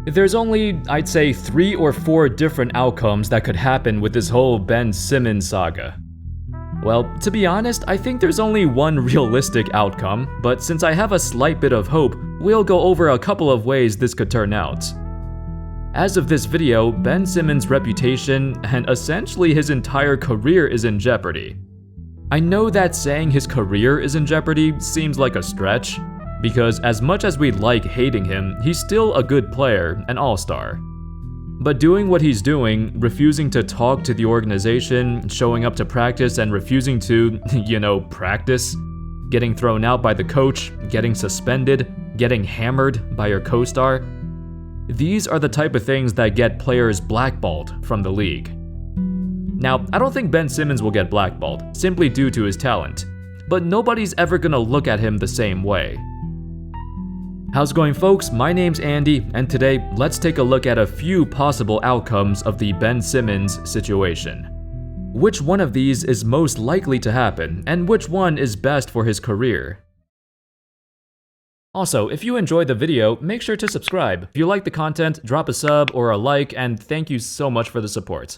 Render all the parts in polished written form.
There's only, I'd say, 3 or 4 different outcomes that could happen with this whole Ben Simmons saga. Well, to be honest, I think there's only one realistic outcome, but since I have a slight bit of hope, we'll go over a couple of ways this could turn out. As of this video, Ben Simmons' reputation and essentially his entire career is in jeopardy. I know that saying his career is in jeopardy seems like a stretch, because as much as we like hating him, he's still a good player, an all-star. But doing what he's doing, refusing to talk to the organization, showing up to practice and refusing to, practice, getting thrown out by the coach, getting suspended, getting hammered by your co-star, these are the type of things that get players blackballed from the league. Now, I don't think Ben Simmons will get blackballed, simply due to his talent, but nobody's ever gonna look at him the same way. How's it going, folks? My name's Andy, and today, let's take a look at a few possible outcomes of the Ben Simmons situation. Which one of these is most likely to happen, and which one is best for his career? Also, if you enjoyed the video, make sure to subscribe. If you like the content, drop a sub or a like, and thank you so much for the support.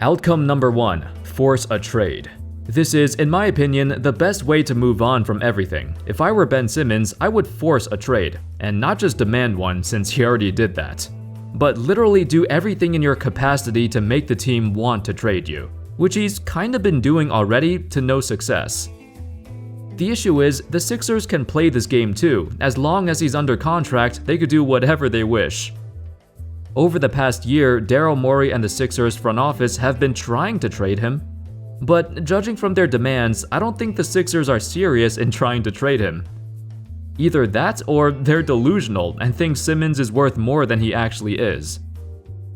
Outcome number 1. Force a trade. This is, in my opinion, the best way to move on from everything. If I were Ben Simmons, I would force a trade, and not just demand one since he already did that, but literally do everything in your capacity to make the team want to trade you, which he's kinda been doing already to no success. The issue is, the Sixers can play this game too. As long as he's under contract, they could do whatever they wish. Over the past year, Daryl Morey and the Sixers front office have been trying to trade him, but judging from their demands, I don't think the Sixers are serious in trying to trade him. Either that or they're delusional and think Simmons is worth more than he actually is.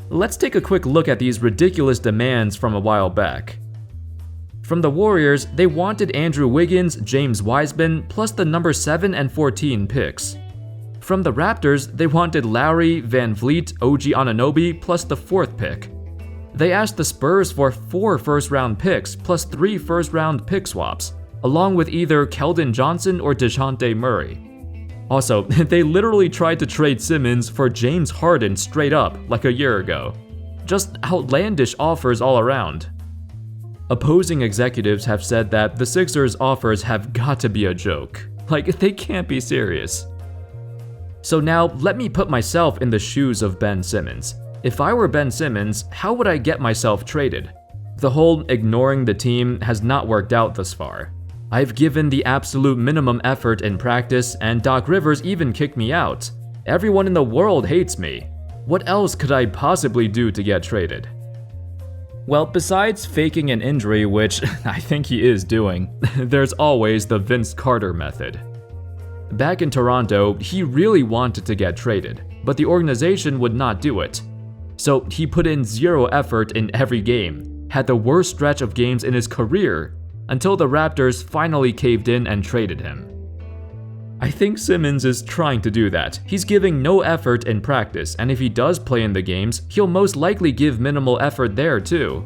Let's take a quick look at these ridiculous demands from a while back. From the Warriors, they wanted Andrew Wiggins, James Wiseman, plus the number 7 and 14 picks. From the Raptors, they wanted Lowry, Van Vliet, OG Anunoby, plus the 4th pick. They asked the Spurs for 4 first-round picks plus 3 first-round pick swaps, along with either Keldon Johnson or DeJounte Murray. Also, they literally tried to trade Simmons for James Harden straight up like a year ago. Just outlandish offers all around. Opposing executives have said that the Sixers' offers have got to be a joke. Like, they can't be serious. So now, let me put myself in the shoes of Ben Simmons. If I were Ben Simmons, how would I get myself traded? The whole ignoring the team has not worked out thus far. I've given the absolute minimum effort in practice, and Doc Rivers even kicked me out. Everyone in the world hates me. What else could I possibly do to get traded? Well, besides faking an injury, which I think he is doing, there's always the Vince Carter method. Back in Toronto, he really wanted to get traded, but the organization would not do it. So he put in 0 effort in every game, had the worst stretch of games in his career, until the Raptors finally caved in and traded him. I think Simmons is trying to do that. He's giving no effort in practice, and if he does play in the games, he'll most likely give minimal effort there too.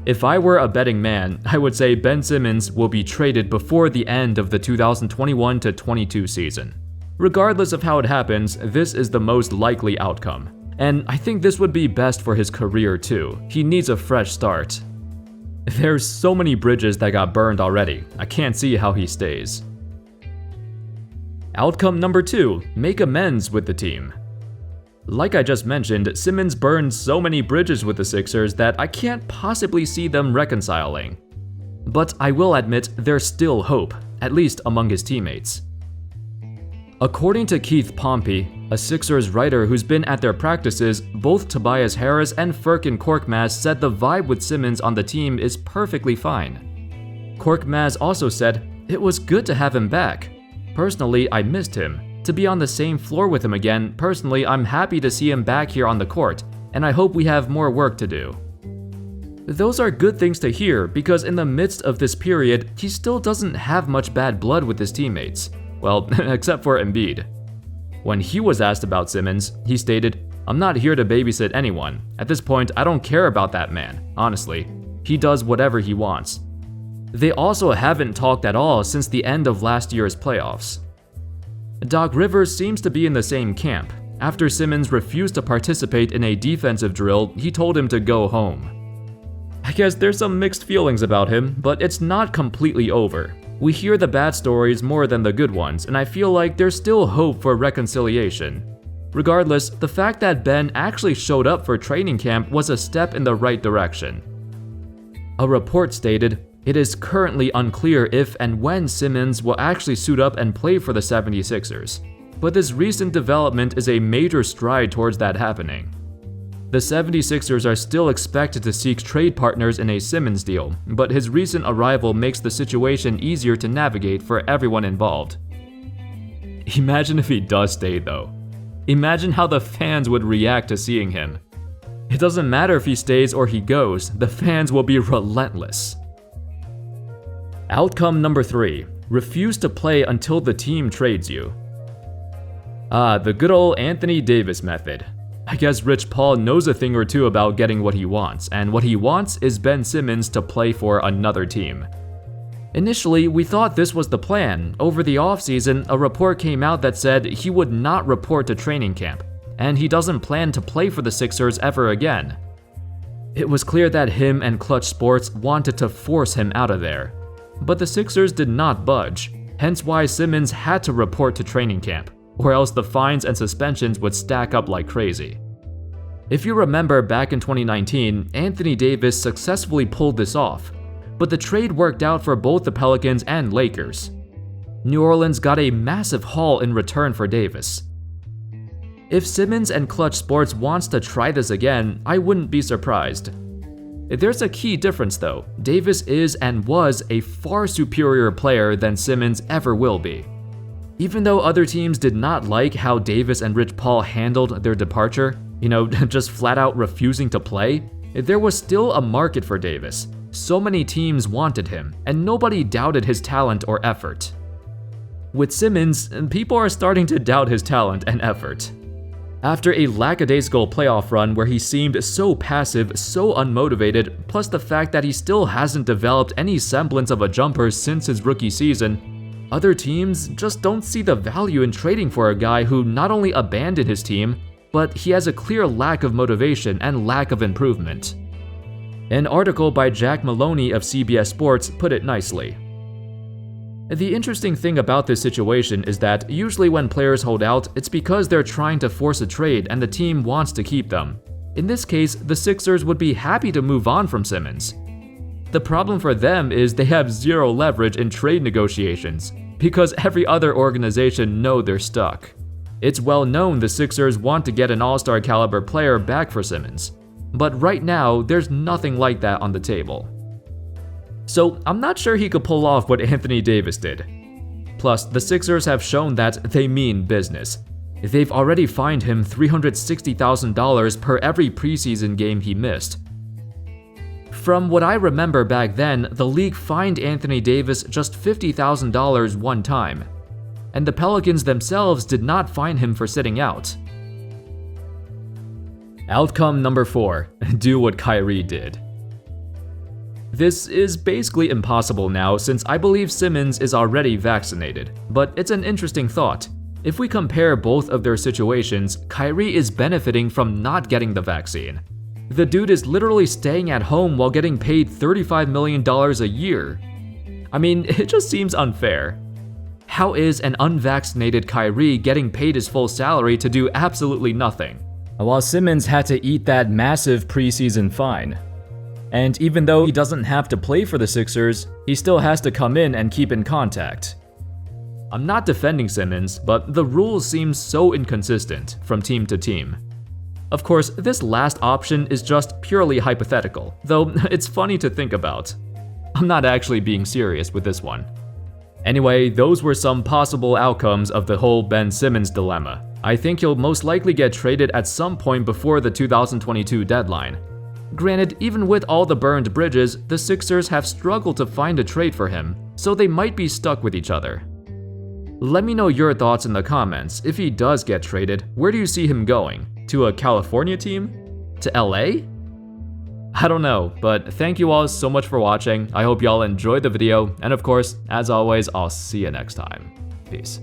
If I were a betting man, I would say Ben Simmons will be traded before the end of the 2021-22 season. Regardless of how it happens, this is the most likely outcome. And I think this would be best for his career too. He needs a fresh start. There's so many bridges that got burned already. I can't see how he stays. Outcome number 2, make amends with the team. Like I just mentioned, Simmons burned so many bridges with the Sixers that I can't possibly see them reconciling. But I will admit there's still hope, at least among his teammates. According to Keith Pompey, a Sixers writer who's been at their practices, both Tobias Harris and Furkan Korkmaz said the vibe with Simmons on the team is perfectly fine. Korkmaz also said, "It was good to have him back. Personally, I missed him. To be on the same floor with him again, personally, I'm happy to see him back here on the court, and I hope we have more work to do." Those are good things to hear because in the midst of this period, he still doesn't have much bad blood with his teammates. Well, except for Embiid. When he was asked about Simmons, he stated, "I'm not here to babysit anyone. At this point, I don't care about that man, honestly. He does whatever he wants." They also haven't talked at all since the end of last year's playoffs. Doc Rivers seems to be in the same camp. After Simmons refused to participate in a defensive drill, he told him to go home. I guess there's some mixed feelings about him, but it's not completely over. We hear the bad stories more than the good ones, and I feel like there's still hope for reconciliation. Regardless, the fact that Ben actually showed up for training camp was a step in the right direction. A report stated, "It is currently unclear if and when Simmons will actually suit up and play for the 76ers. But this recent development is a major stride towards that happening." The 76ers are still expected to seek trade partners in a Simmons deal, but his recent arrival makes the situation easier to navigate for everyone involved. Imagine if he does stay though. Imagine how the fans would react to seeing him. It doesn't matter if he stays or he goes, the fans will be relentless. Outcome number 3. Refuse to play until the team trades you. The good old Anthony Davis method. I guess Rich Paul knows a thing or two about getting what he wants, and what he wants is Ben Simmons to play for another team. Initially, we thought this was the plan. Over the offseason, a report came out that said he would not report to training camp, and he doesn't plan to play for the Sixers ever again. It was clear that him and Clutch Sports wanted to force him out of there. But the Sixers did not budge, hence why Simmons had to report to training camp, or else the fines and suspensions would stack up like crazy. If you remember back in 2019, Anthony Davis successfully pulled this off, but the trade worked out for both the Pelicans and Lakers. New Orleans got a massive haul in return for Davis. If Simmons and Clutch Sports wants to try this again, I wouldn't be surprised. There's a key difference though. Davis is and was a far superior player than Simmons ever will be. Even though other teams did not like how Davis and Rich Paul handled their departure, just flat out refusing to play, there was still a market for Davis. So many teams wanted him, and nobody doubted his talent or effort. With Simmons, people are starting to doubt his talent and effort. After a lackadaisical playoff run where he seemed so passive, so unmotivated, plus the fact that he still hasn't developed any semblance of a jumper since his rookie season, other teams just don't see the value in trading for a guy who not only abandoned his team, but he has a clear lack of motivation and lack of improvement. An article by Jack Maloney of CBS Sports put it nicely. The interesting thing about this situation is that usually when players hold out, it's because they're trying to force a trade and the team wants to keep them. In this case, the Sixers would be happy to move on from Simmons. The problem for them is they have zero leverage in trade negotiations, because every other organization know they're stuck. It's well known the Sixers want to get an all-star caliber player back for Simmons, but right now there's nothing like that on the table. So I'm not sure he could pull off what Anthony Davis did. Plus, the Sixers have shown that they mean business. They've already fined him $360,000 per every preseason game he missed. From what I remember back then, the league fined Anthony Davis just $50,000 one time, and the Pelicans themselves did not fine him for sitting out. Outcome number 4. Do what Kyrie did. This is basically impossible now since I believe Simmons is already vaccinated, but it's an interesting thought. If we compare both of their situations, Kyrie is benefiting from not getting the vaccine. The dude is literally staying at home while getting paid $35 million a year. I mean, it just seems unfair. How is an unvaccinated Kyrie getting paid his full salary to do absolutely nothing, while Simmons had to eat that massive preseason fine? And even though he doesn't have to play for the Sixers, he still has to come in and keep in contact. I'm not defending Simmons, but the rules seem so inconsistent from team to team. Of course, this last option is just purely hypothetical, though it's funny to think about. I'm not actually being serious with this one. Anyway, those were some possible outcomes of the whole Ben Simmons dilemma. I think he'll most likely get traded at some point before the 2022 deadline. Granted, even with all the burned bridges, the Sixers have struggled to find a trade for him, so they might be stuck with each other. Let me know your thoughts in the comments. If he does get traded, where do you see him going? To a California team? To LA? I don't know, but thank you all so much for watching. I hope y'all enjoyed the video, and of course, as always, I'll see you next time. Peace.